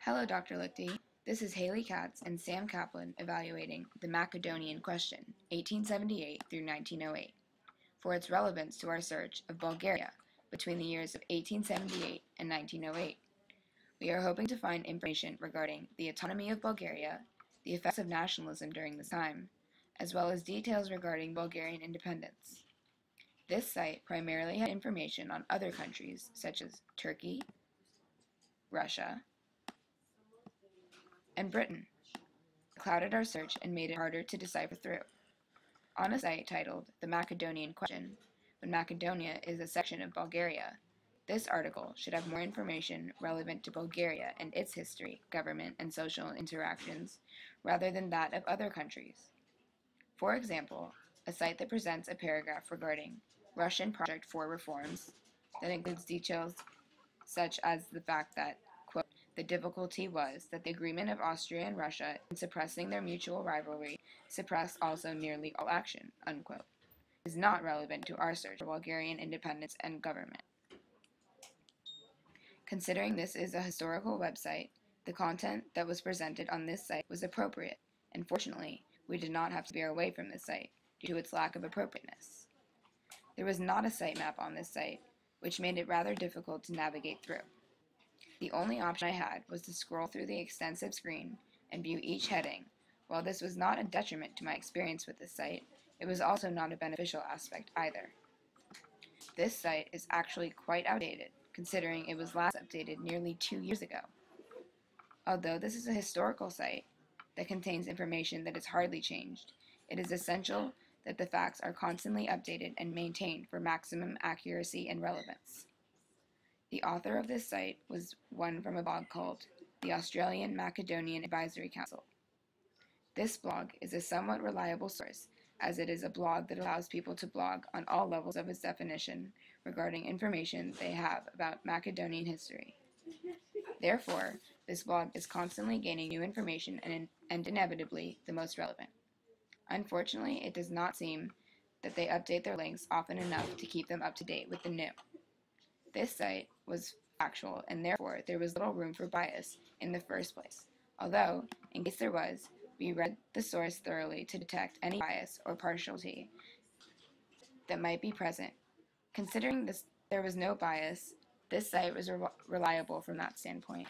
Hello, Dr. Lichty. This is Haley Katz and Sam Kaplan evaluating the Macedonian question, 1878 through 1908, for its relevance to our search of Bulgaria between the years of 1878 and 1908. We are hoping to find information regarding the autonomy of Bulgaria, the effects of nationalism during this time, as well as details regarding Bulgarian independence. This site primarily had information on other countries such as Turkey, Russia, and Britain. It clouded our search and made it harder to decipher through. On a site titled The Macedonian Question, when Macedonia is a section of Bulgaria, this article should have more information relevant to Bulgaria and its history, government, and social interactions, rather than that of other countries. For example, a site that presents a paragraph regarding Russian project for reforms that includes details such as the fact that, quote, the difficulty was that the agreement of Austria and Russia in suppressing their mutual rivalry suppressed also nearly all action, unquote, is not relevant to our search for Bulgarian independence and government. Considering this is a historical website, the content that was presented on this site was appropriate, and fortunately, we did not have to veer away from this site due to its lack of appropriateness. There was not a sitemap on this site, which made it rather difficult to navigate through. The only option I had was to scroll through the extensive screen and view each heading. While this was not a detriment to my experience with this site, it was also not a beneficial aspect either. This site is actually quite outdated, considering it was last updated nearly 2 years ago. Although this is a historical site that contains information that is hardly changed, it is essential that the facts are constantly updated and maintained for maximum accuracy and relevance. The author of this site was one from a blog called the Australian Macedonian Advisory Council. This blog is a somewhat reliable source, as it is a blog that allows people to blog on all levels of its definition regarding information they have about Macedonian history. Therefore, this blog is constantly gaining new information and inevitably the most relevant. Unfortunately, it does not seem that they update their links often enough to keep them up to date with the new. This site was factual, and therefore there was little room for bias in the first place, although, in case there was, we read the source thoroughly to detect any bias or partiality that might be present. Considering there was no bias, this site was reliable from that standpoint.